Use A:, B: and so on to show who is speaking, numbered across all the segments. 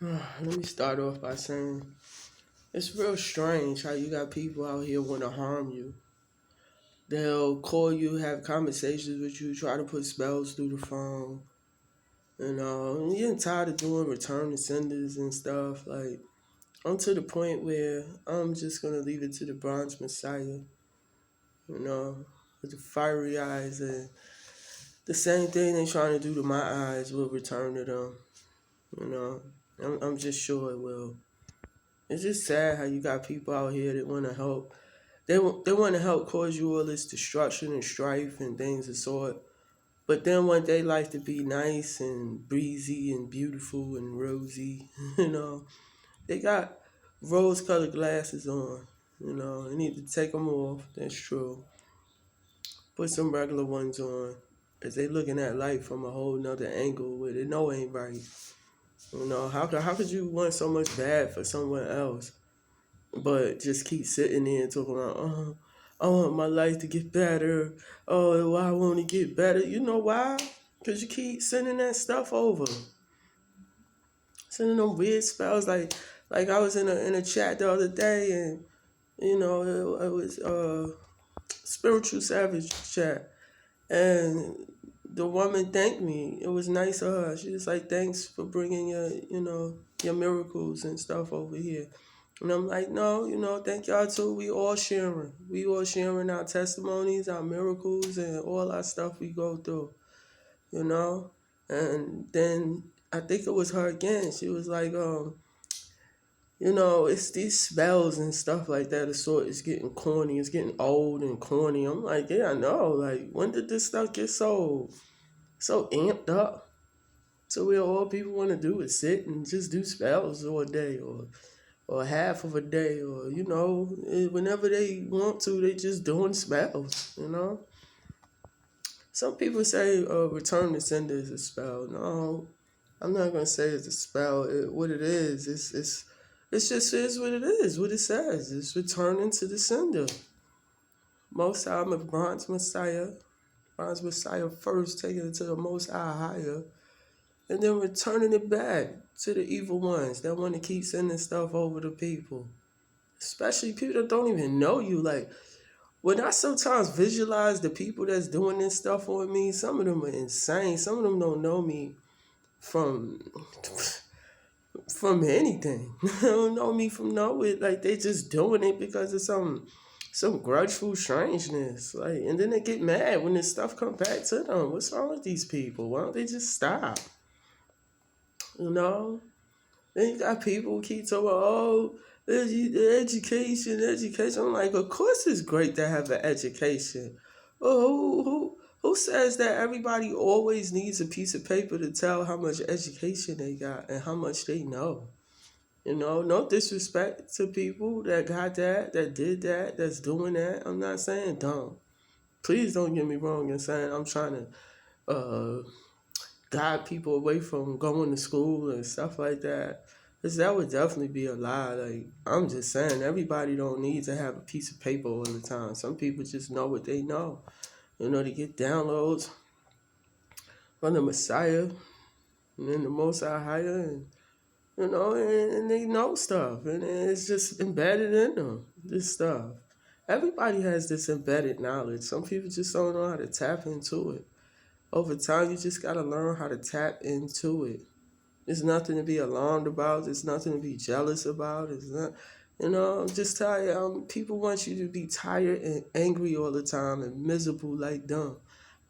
A: Let me start off by saying it's real strange how you got people out here want to harm you. They'll call you, have conversations with you, try to put spells through the phone. And you're tired of doing return to senders and stuff. Like, I'm to the point where I'm just going to leave it to the Bronze Messiah, you know, with the fiery eyes. And the same thing they trying to do to my eyes will return to them, you know. I'm just sure it will. It's just sad how you got people out here that want to help. They want to help cause you all this destruction and strife and things of sort. But then want their life to be nice and breezy and beautiful and rosy. you know, they got rose-colored glasses on. They need to take them off. That's true. Put some regular ones on, cause they looking at life from a whole nother angle where they know ain't right. How could you want so much bad for someone else? But just keep sitting there and talking about, oh, I want my life to get better. Oh, why won't it get better? You know why? Because you keep sending that stuff over. Sending them weird spells. Like I was in a chat the other day and, it was Spiritual Savage chat. And the woman thanked me. It was nice of her. She was like, thanks for bringing your miracles and stuff over here. And I'm like, no, thank y'all too. We all sharing. We all sharing our testimonies, our miracles, and all our stuff we go through, you know? And then I think it was her again. She was like, it's these spells and stuff like that. The sort is getting corny. It's getting old and corny. I'm like, yeah, I know. Like, when did this stuff get so amped up? So all people want to do is sit and just do spells all day, or half of a day, or whenever they want to, they just doing spells. Some people say return to sender is a spell. No, I'm not gonna say it's a spell. What it is, it's just is what it is. What it says, it's returning to the sender. Most High, I'm a Bronze Messiah. Bronze Messiah first, taking it to the Most High higher, and then returning it back to the evil ones that want to keep sending stuff over to people. Especially people that don't even know you. Like, when I sometimes visualize the people that's doing this stuff on me, some of them are insane. Some of them don't know me from anything. They don't know me from nowhere. Like, they just doing it because of some grudgeful strangeness. Like, and then they get mad when this stuff come back to them. What's wrong with these people? Why don't they just stop? You know? Then you got people who keep talking about, education. I'm like, of course it's great to have an education. Oh, who says that everybody always needs a piece of paper to tell how much education they got and how much they know? No disrespect to people that got that did that, that's doing that. I'm not saying don't. Please don't get me wrong in saying I'm trying to guide people away from going to school and stuff like that. Cause that would definitely be a lie. Like, I'm just saying, everybody don't need to have a piece of paper all the time. Some people just know what they know. They get downloads from the Messiah and then the Most Higher, and they know stuff, and it's just embedded in them. This stuff. Everybody has this embedded knowledge. Some people just don't know how to tap into it. Over time, you just gotta learn how to tap into it. There's nothing to be alarmed about. There's nothing to be jealous about. It's not, just tell you, people want you to be tired and angry all the time and miserable like them.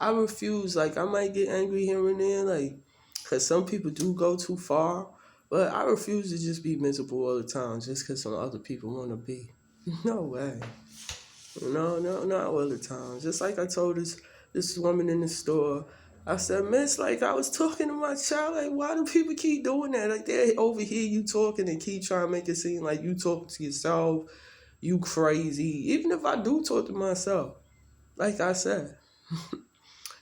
A: I refuse. Like, I might get angry here and there, like, because some people do go too far, but I refuse to just be miserable all the time just because some other people want to be. No way. No, not all the time. Just like I told this woman in the store, I said, Miss, like, I was talking to my child, like, why do people keep doing that? Like, they overhear you talking and keep trying to make it seem like you talk to yourself, you crazy. Even if I do talk to myself, like I said,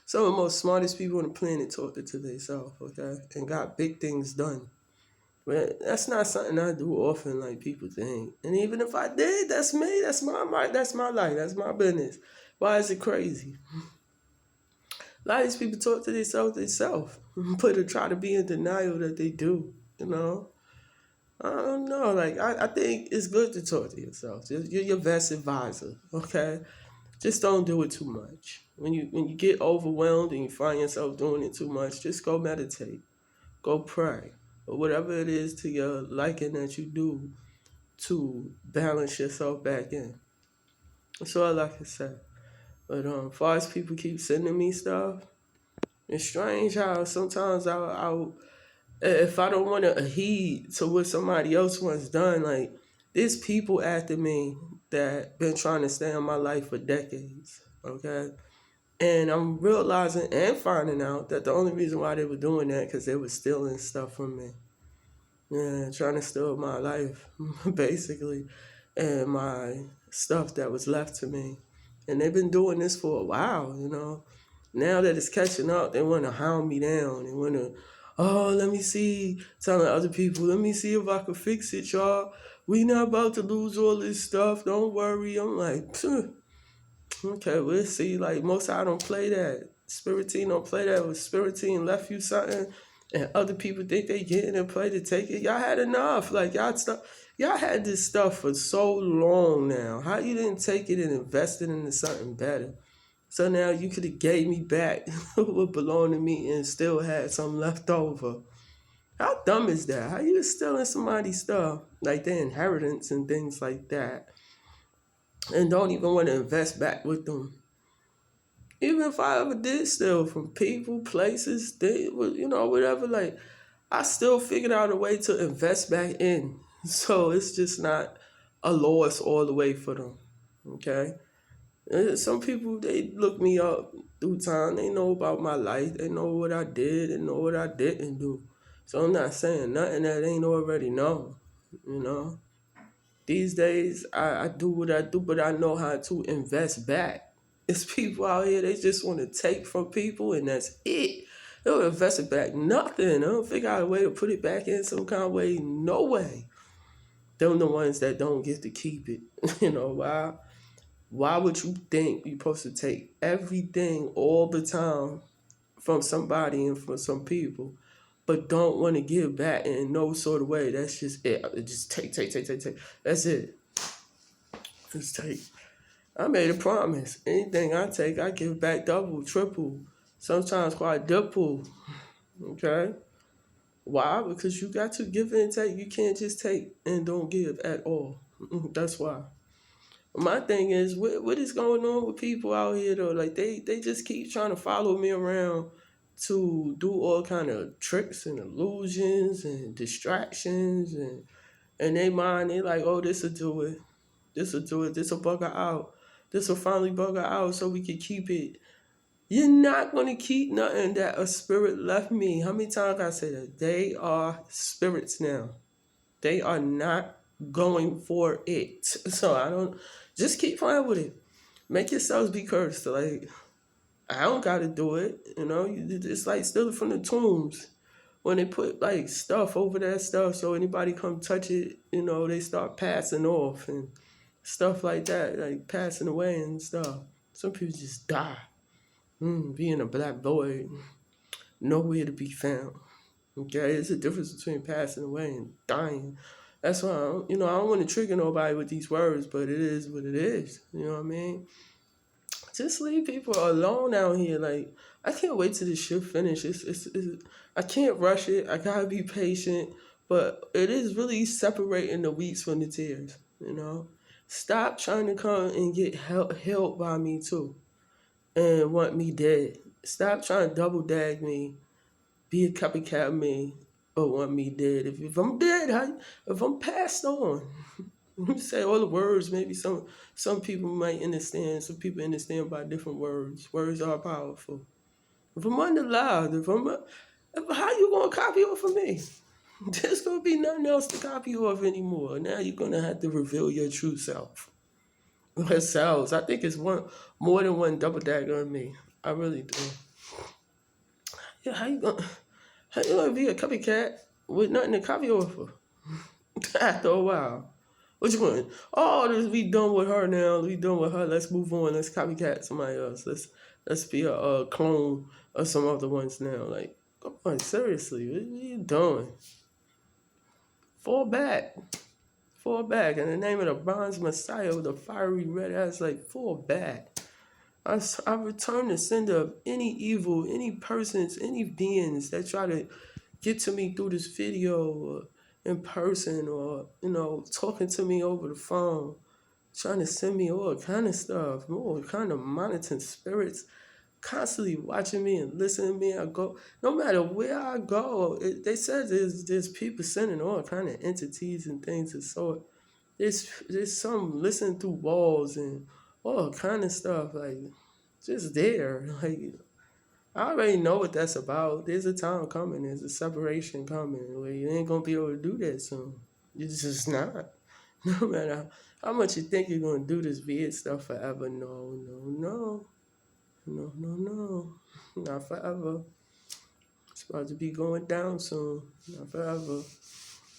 A: some of the most smartest people on the planet talk to themselves, okay? And got big things done. But that's not something I do often like people think. And even if I did, that's me. That's my life. That's my business. Why is it crazy? A lot of these people talk to themselves, but try to be in denial that they do, I don't know. Like I think it's good to talk to yourself. You're your best advisor. Okay, just don't do it too much. When you get overwhelmed and you find yourself doing it too much, just go meditate, go pray, or whatever it is to your liking that you do to balance yourself back in. That's all I can say. But as far as people keep sending me stuff, it's strange how sometimes I'll if I don't want to heed to what somebody else once done, like there's people after me that been trying to stay in my life for decades. Okay. And I'm realizing and finding out that the only reason why they were doing that because they were stealing stuff from me. Yeah, trying to steal my life, basically, and my stuff that was left to me. And they've been doing this for a while. Now that it's catching up, they want to hound me down. They want to, oh, let me see, telling other people, let me see if I can fix it, y'all. We not about to lose all this stuff. Don't worry. I'm like, okay, we'll see. Like, most I don't play that. Spirit Team don't play that. If Spirit Team left you something and other people think they getting and play to take it, y'all had enough. Like, y'all had this stuff for so long now. How you didn't take it and invest it into something better? So now you could have gave me back what belonged to me and still had some left over. How dumb is that? How you stealing somebody's stuff, like their inheritance and things like that, and don't even want to invest back with them? Even if I ever did steal from people, places, whatever, like, I still figured out a way to invest back in. So it's just not a loss all the way for them. Okay? Some people, they look me up through time. They know about my life. They know what I did and know what I didn't do. So I'm not saying nothing that ain't already known. You know? These days, I do what I do, but I know how to invest back. It's people out here, they just want to take from people and that's it. They don't invest it back, nothing. They don't figure out a way to put it back in some kind of way, no way. Them the ones that don't get to keep it. Why? Why would you think you're supposed to take everything all the time from somebody and from some people, but don't want to give back in no sort of way? That's just it. Just take. That's it. Just take. I made a promise. Anything I take, I give back double, triple, sometimes quadruple. Okay? Why? Because you got to give and take. You can't just take and don't give at all. That's why. My thing is, what is going on with people out here though? Like they just keep trying to follow me around to do all kind of tricks and illusions and distractions and they mind they like, oh, this'll do it. This'll do it. This'll bug her out. This'll finally bug her out so we can keep it. You're not gonna keep nothing that a spirit left me. How many times I say that? They are spirits now. They are not going for it. So I don't just keep playing with it. Make yourselves be cursed. Like I don't gotta do it. It's like stealing from the tombs. When they put like stuff over that stuff so anybody come touch it, they start passing off and stuff like that, like passing away and stuff. Some people just die. Being a black boy, nowhere to be found. Okay, there's a difference between passing away and dying. That's why I don't want to trigger nobody with these words, but it is what it is. You know what I mean? Just leave people alone out here. Like I can't wait till this shit finish. I can't rush it. I gotta be patient, but it is really separating the wheats from the tares. Stop trying to come and get help by me too, and want me dead. Stop trying to double dag me, be a copycat of me, or want me dead. If I'm dead, if I'm passed on, let me say all the words. Maybe some people might understand. Some people understand by different words. Words are powerful. If I'm underloud, how you gonna copy off of me? There's gonna be nothing else to copy off anymore. Now you're gonna have to reveal your true self. Selves. I think it's more than one double dagger on me. I really do. Yeah, how you gonna be a copycat with nothing to copy off of? After a while. What you want? Oh, we done with her now. We done with her. Let's move on. Let's copycat somebody else. Let's be a clone of some other ones now. Like, come on, seriously, what are you doing? Fall back. Fall back. In the name of the bronze Messiah with the fiery red eyes, like, fall back. I return the sender of any evil, any persons, any beings that try to get to me through this video or in person or, talking to me over the phone, trying to send me all kind of stuff, all kind of monitoring spirits, constantly watching me and listening to me. I go, no matter where I go, they said there's people sending all kind of entities and things of sort. There's some listening through walls and all kind of stuff, like, just there. Like, I already know what that's about. There's a time coming, there's a separation coming where you ain't gonna be able to do that soon. You're just not. No matter how much you think you're gonna do this weird stuff forever, no. Not forever. It's about to be going down soon. Not forever.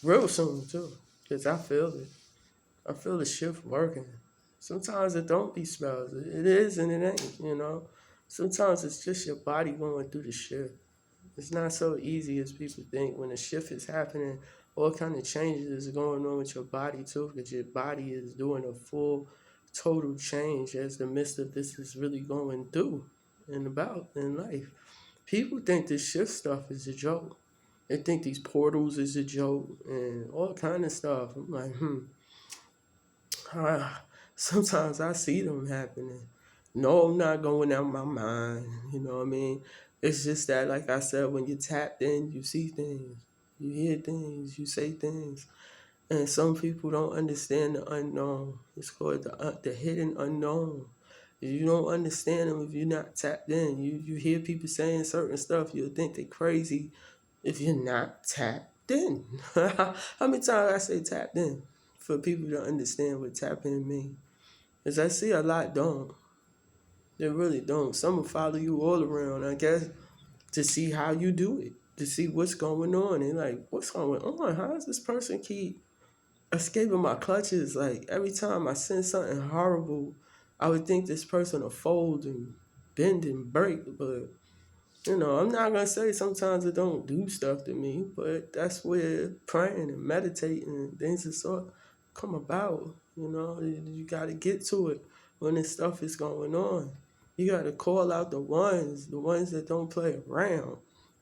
A: Real soon too. Because I feel it. I feel the shift working. Sometimes it don't be spells. It is and it ain't. Sometimes it's just your body going through the shift. It's not so easy as people think. When the shift is happening, all kind of changes are going on with your body too, because your body is doing a full, total change as the midst of this is really going through and about in life. People think this shift stuff is a joke. They think these portals is a joke and all kind of stuff. I'm like, sometimes I see them happening. No, I'm not going out my mind. You know what I mean? It's just that, like I said, when you're tapped in, you see things, you hear things, you say things. And some people don't understand the unknown. It's called the hidden unknown. If you don't understand them, if you're not tapped in, you hear people saying certain stuff, you'll think they're crazy if you're not tapped in. How many times I say tapped in for people to understand what tapping in means? Because I see a lot don't. They really don't. Some will follow you all around, I guess, to see how you do it, to see what's going on. And like, what's going on? How does this person keep escaping my clutches? Like, every time I send something horrible, I would think this person will fold and bend and break. But, I'm not going to say sometimes it don't do stuff to me, but that's where praying and meditating and things of sort come about. You got to get to it when this stuff is going on. You got to call out the ones that don't play around,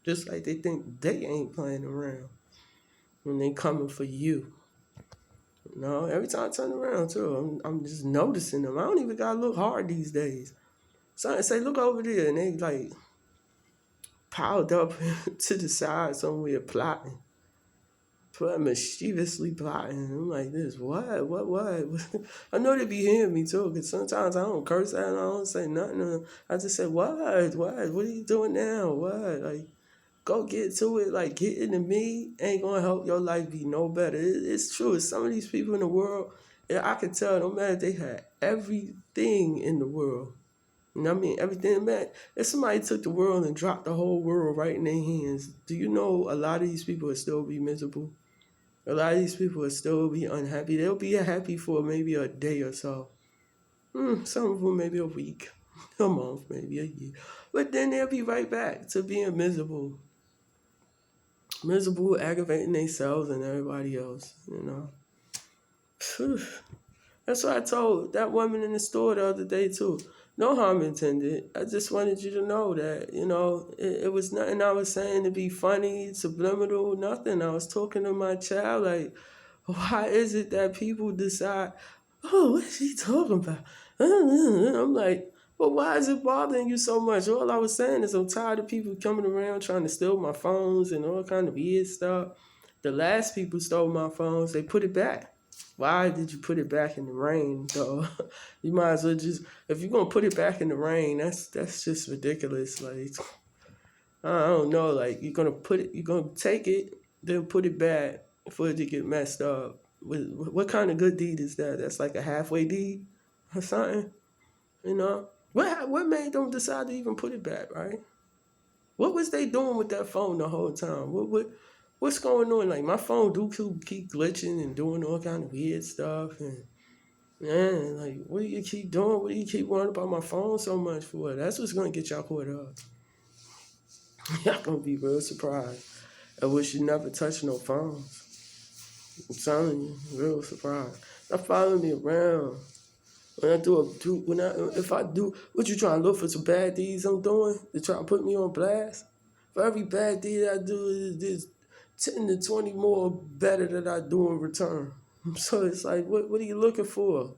A: just like they think they ain't playing around when they coming for you. Every time I turn around too, I'm just noticing them. I don't even gotta look hard these days. So I say, look over there, and they like piled up to the side somewhere plotting. Mischievously plotting. I'm like, this, what? I know they be hearing me too, because sometimes I don't curse out, I don't say nothing. I just say, what are you doing now? What? Like, go get to it. Like, getting to me ain't gonna help your life be no better. It's true. Some of these people in the world, I can tell, no matter, they had everything in the world. You know what I mean? Everything, man. If somebody took the world and dropped the whole world right in their hands, do you know a lot of these people would still be miserable? A lot of these people will still be unhappy. They'll be happy for maybe a day or so. Some of them maybe a week, a month, maybe a year. But then they'll be right back to being miserable. Miserable, aggravating themselves and everybody else, That's what I told that woman in the store the other day too. No harm intended. I just wanted you to know that, it was nothing I was saying to be funny, subliminal, nothing. I was talking to my child like, why is it that people decide, oh, what is she talking about? I'm like, well, why is it bothering you so much? All I was saying is I'm tired of people coming around trying to steal my phones and all kind of weird stuff. The last people stole my phones, they put it back. Why did you put it back in the rain, though? You might as well just, if you're gonna put it back in the rain, that's just ridiculous. Like, I don't know, like, you're gonna take it, then put it back for it to get messed up. What kind of good deed is that? That's like a halfway deed or something, What made them decide to even put it back, right? What was they doing with that phone the whole time? What's going on? Like, my phone do keep glitching and doing all kind of weird stuff, and man, like, what do you keep doing? What do you keep worrying about my phone so much for? That's what's gonna get y'all caught up. Y'all gonna be real surprised. I wish you never touched no phones. I'm telling you, real surprise. They follow me around. When I if I do, what you trying to look for some bad deeds I'm doing? They try to put me on blast? For every bad deed I do, there's 10 to 20 more better that I do in return. So it's like, what are you looking for?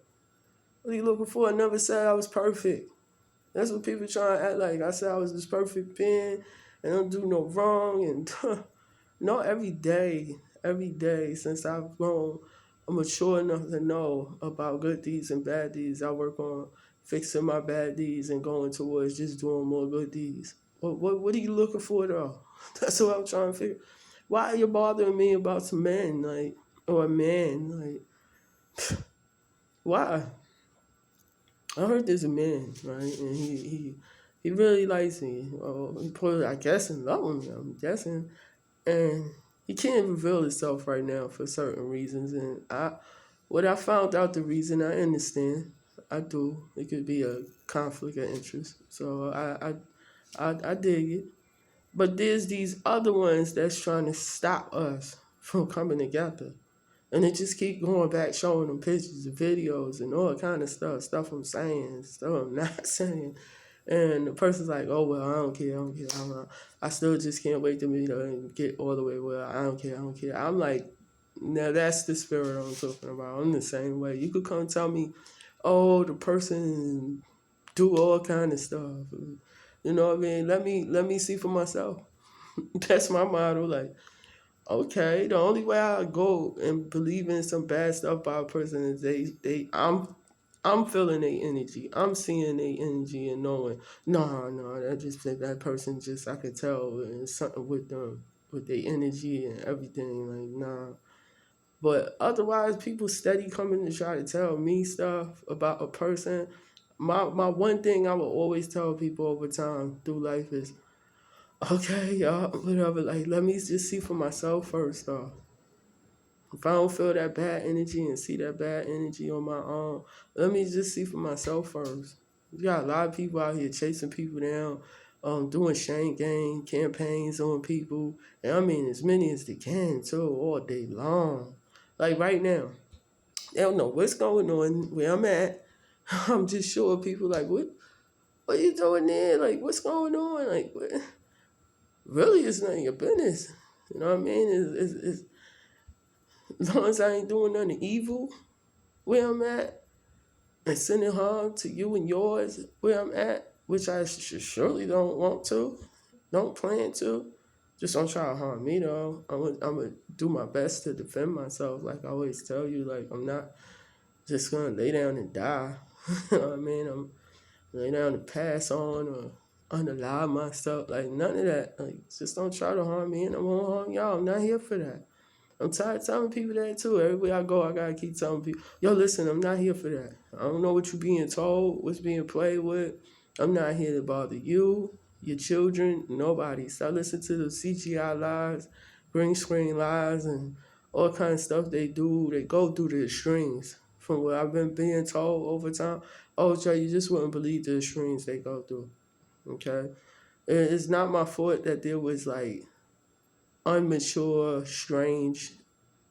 A: What are you looking for? I never said I was perfect. That's what people try to act like. I said I was this perfect being and I don't do no wrong. And no, every day since I've grown, I'm mature enough to know about good deeds and bad deeds. I work on fixing my bad deeds and going towards just doing more good deeds. What are you looking for though? That's what I'm trying to figure. Why are you bothering me about some men, like, or a man? Like, why? I heard there's a man, right? And he really likes me. He probably, I guess, in love with me, I'm guessing. And he can't reveal himself right now for certain reasons. And what I found out the reason, I understand. I do. It could be a conflict of interest. So I dig it. But there's these other ones that's trying to stop us from coming together. And they just keep going back, showing them pictures and videos and all kind of stuff I'm saying, stuff I'm not saying. And the person's like, oh, well, I don't care, I still just can't wait to meet her and get all the way well. I don't care. I'm like, now that's the spirit I'm talking about. I'm the same way. You could come tell me, oh, the person do all kind of stuff. You know what I mean? Let me see for myself. That's my motto. Like, okay, the only way I go and believe in some bad stuff by a person is I'm feeling their energy. I'm seeing their energy and knowing, no, that person just, I could tell there's something with them, with their energy and everything. Like, nah. But otherwise, people steady coming to try to tell me stuff about a person. My one thing I will always tell people over time through life is, okay, y'all, whatever. Like, let me just see for myself first, though. If I don't feel that bad energy and see that bad energy on my own, let me just see for myself first. You got a lot of people out here chasing people down, doing shame game campaigns on people. And I mean, as many as they can, too, all day long. Like right now, they don't know what's going on where I'm at. I'm just showing people, like, what are you doing there? Like, what's going on? Like, what? Really, it's none of your business. You know what I mean? As long as I ain't doing nothing evil where I'm at and sending harm to you and yours where I'm at, which I surely don't want to, don't plan to. Just don't try to harm me though. I'm gonna do my best to defend myself. Like I always tell you, like I'm not just gonna lay down and die. You know what I mean? I'm lay down and pass on or unalive myself. Like none of that. Like just don't try to harm me and I won't harm y'all. I'm not here for that. I'm tired of telling people that too. Everywhere I go, I gotta keep telling people, yo, listen, I'm not here for that. I don't know what you're being told, what's being played with. I'm not here to bother you, your children, nobody. Stop listening to the CGI lies, green screen lies, and all kinds of stuff they do. They go through the extremes. From what I've been being told over time, oh, Jay, you just wouldn't believe the extremes they go through. Okay? It's not my fault that there was like unmature, strange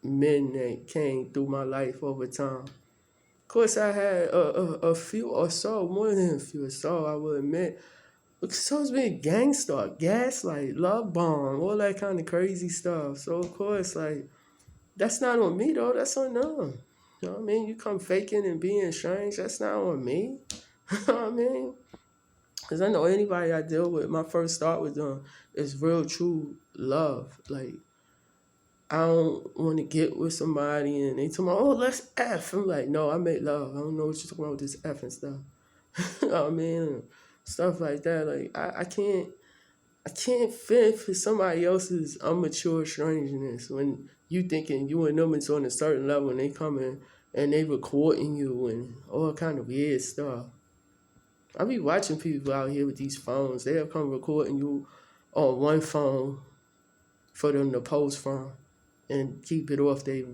A: men that came through my life over time. Of course, I had a few or so, more than a few or so, I will admit. So it's been gangster, gaslight, love bomb, all that kind of crazy stuff. So, of course, like, that's not on me, though. That's on them. You know what I mean? You come faking and being strange, that's not on me. You know what I mean? Because I know anybody I deal with, my first thought with them is real, true love. Like, I don't want to get with somebody and they tell me, oh, let's F. I'm like, no, I make love. I don't know what you're talking about with this F and stuff. You know what I mean? Stuff like that. Like, I can't fit for somebody else's immature strangeness when you thinking you and them is on a certain level and they come in and they recording you and all kind of weird stuff. I be watching people out here with these phones. They'll come recording you on one phone for them to post from and keep it off their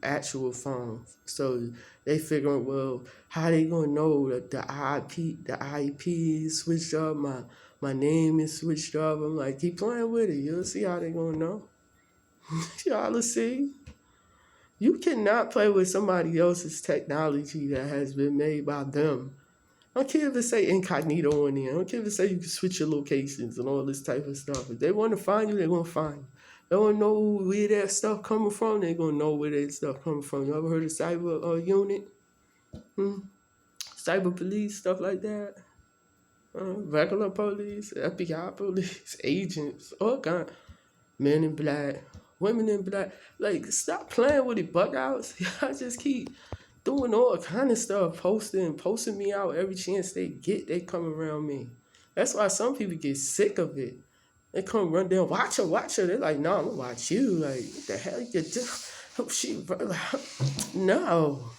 A: actual phones. So they figuring, well, how they gonna know that the IP is switched up, my name is switched up. I'm like, keep playing with it. You'll see how they gonna know. Y'all will see. You cannot play with somebody else's technology that has been made by them. I don't care if it say incognito in there. I don't care if it say you can switch your locations and all this type of stuff. If they want to find you, they're gonna find you. They want to know where that stuff coming from. They're gonna know where that stuff coming from. You ever heard of cyber unit? Cyber police, stuff like that. Regular police, FBI police, agents, all kind. Men in black, women in black. Like, stop playing with it, bug outs. Y'all just keep doing all kind of stuff, posting me out every chance they get. They come around me. That's why some people get sick of it. They come run down, watch her. They're like, no, I'm gonna watch you. Like, what the hell you do? Oh, shit, bro. No.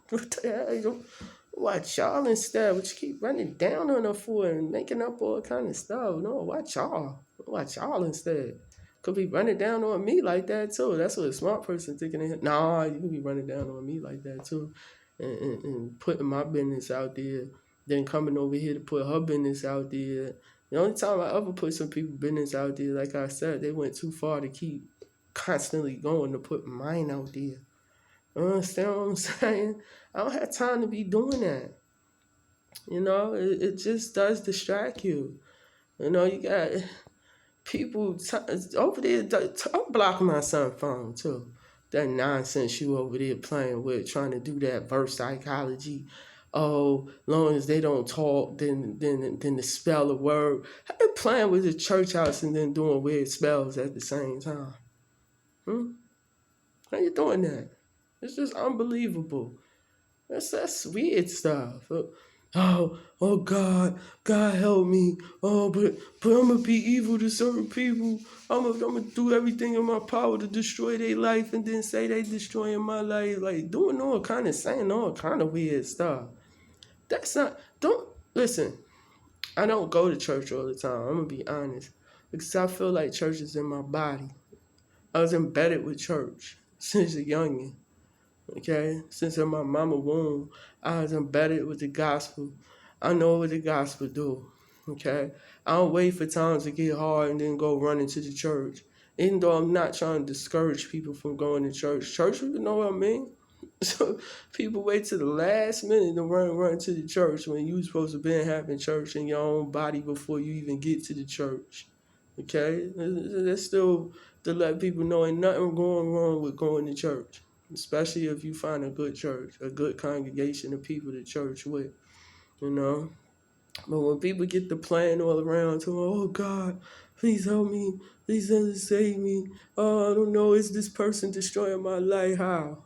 A: What the hell? You don't watch y'all instead. What you keep running down on her for and making up all kind of stuff? No, watch y'all. Watch y'all instead. Could be running down on me like that too. That's what a smart person thinking. Nah, you could be running down on me like that too, and putting my business out there. Then coming over here to put her business out there. The only time I ever put some people business out there, like I said, they went too far to keep constantly going to put mine out there. You understand what I'm saying? I don't have time to be doing that. It just does distract you. You got people over there. I'm blocking my son's phone too. That nonsense you over there playing with, trying to do that verse psychology. Oh, long as they don't talk, then to spell a word. I've been playing with the church house and then doing weird spells at the same time. How you doing that? It's just unbelievable. That's weird stuff. Oh God help me. Oh, but I'm gonna be evil to certain people. I'm gonna do everything in my power to destroy their life, and then say they destroying my life. Like doing all kind of saying all kind of weird stuff. That's not. Don't listen. I don't go to church all the time. I'm gonna be honest, because I feel like church is in my body. I was embedded with church since a youngin'. Okay, since in my mama womb, I was embedded with the gospel. I know what the gospel do. Okay, I don't wait for times to get hard and then go run into the church. Even though I'm not trying to discourage people from going to church. Church, you know what I mean? So people wait to the last minute to run to the church when you supposed to be having church in your own body before you even get to the church. Okay, that's still to let people know ain't nothing going wrong with going to church, especially if you find a good church, a good congregation of people to church with, you know. But when people get the plan all around to, oh God, please help me, please save me. Oh, I don't know, is this person destroying my life? How?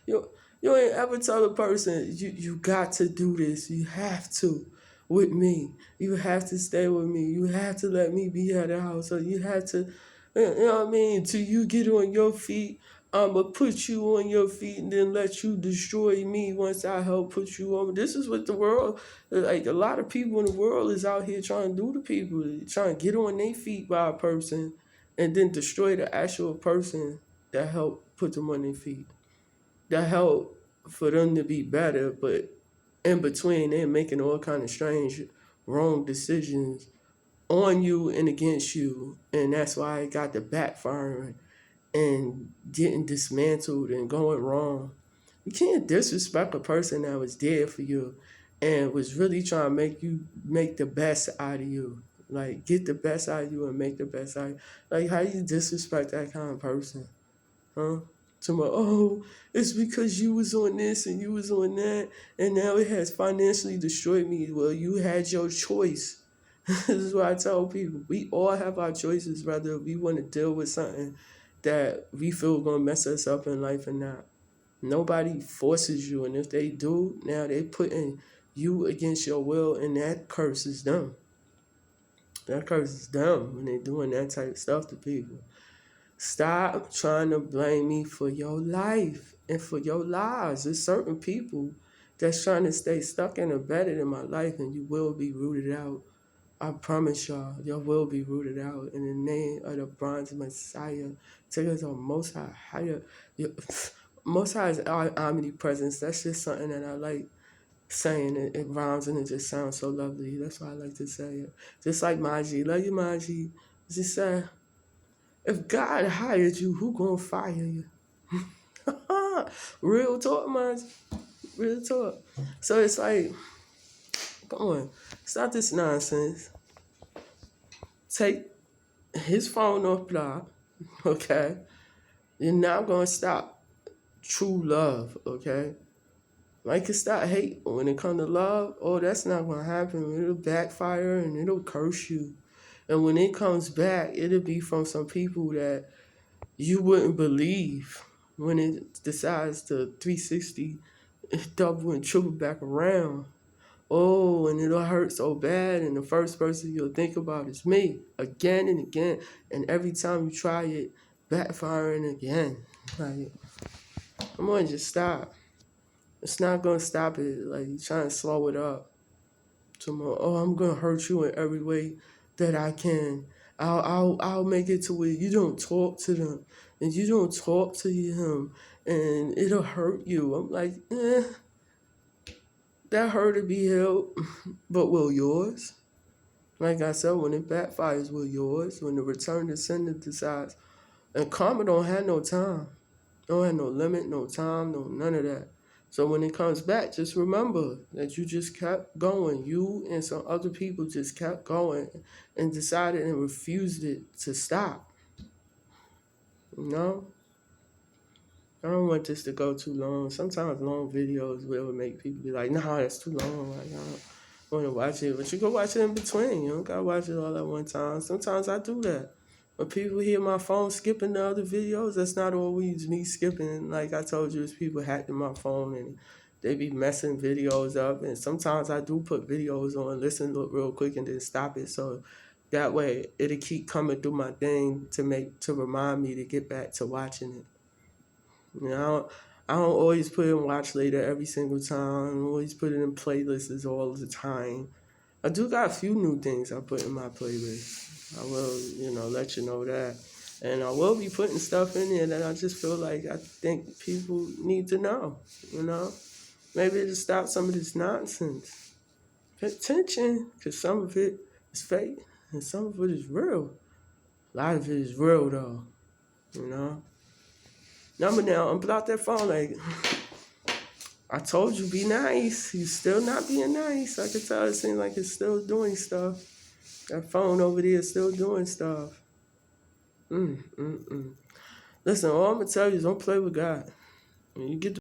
A: You you ain't ever tell a person you got to do this. You have to with me. You have to stay with me. You have to let me be at the house. Or you have to, you know what I mean? Till you get on your feet, I'ma put you on your feet and then let you destroy me once I help put you on. This is what the world, like a lot of people in the world is out here trying to do to people, trying to get on their feet by a person and then destroy the actual person that helped put them on their feet, that help for them to be better, but in between they're making all kind of strange wrong decisions on you and against you, and that's why it got the backfiring and getting dismantled and going wrong. You can't disrespect a person that was there for you and was really trying to make you make the best out of you. Like get the best out of you and make the best out of you. Like how you disrespect that kind of person? Huh? Tomorrow, oh, it's because you was on this and you was on that, and now it has financially destroyed me. Well, you had your choice. This is what I tell people. We all have our choices, whether we want to deal with something that we feel gonna mess us up in life or not. Nobody forces you, and if they do, now they putting you against your will, and that curses them. That curses them when they doing that type of stuff to people. Stop trying to blame me for your life and for your lives. There's certain people that's trying to stay stuck and embedded in my life, and you will be rooted out. I promise y'all, you will be rooted out in the name of the bronze Messiah. Take us on Most High, higher. Most High is our omnipresence. That's just something that I like saying. It rhymes and it just sounds so lovely. That's why I like to say it. Just like Maji. Love you, Maji. Just say, If God hired you, who gonna fire you? Real talk, man. Real talk. So it's like, come on, stop this nonsense. Take his phone off block, okay? You're not gonna stop true love, okay? Like, can stop hate when it comes to love. Oh, that's not gonna happen. It'll backfire and it'll curse you. And when it comes back, it'll be from some people that you wouldn't believe when it decides to 360, double and triple back around. Oh, and it'll hurt so bad, and the first person you'll think about is me again and again. And every time you try it, backfiring again. Like, I'm gonna just stop. It's not gonna stop it. Like, you're trying to slow it up. Tomorrow, oh, I'm gonna hurt you in every way that I can. I'll make it to where you don't talk to them and you don't talk to him and it'll hurt you. I'm like, that hurt to be healed, but will yours? Like I said, when it backfires, will yours? When the return to sender decides, and karma don't have no time, don't have no limit, no time, no none of that. So when it comes back, just remember that you just kept going. You and some other people just kept going and decided and refused it to stop. You know? I don't want this to go too long. Sometimes long videos will make people be like, nah, that's too long. Like, I don't want to watch it. But you go watch it in between. You don't got to watch it all at one time. Sometimes I do that. When people hear my phone skipping the other videos, that's not always me skipping. Like I told you, it's people hacking my phone and they be messing videos up. And sometimes I do put videos on, listen, look real quick, and then stop it. So that way it'll keep coming through my thing to remind me to get back to watching it. You know, I don't always put in watch later every single time. I don't always put it in playlists all the time. I do got a few new things I put in my playlist. I will, let you know that. And I will be putting stuff in there that I just feel like I think people need to know. Maybe to stop some of this nonsense. Pay attention, because some of it is fake and some of it is real. A lot of it is real, though, you know. Number now, unblock that phone. Like, I told you, be nice. You still not being nice. I can tell it seems like it's still doing stuff. That phone over there is still doing stuff. Listen, all I'm going to tell you is don't play with God. When you get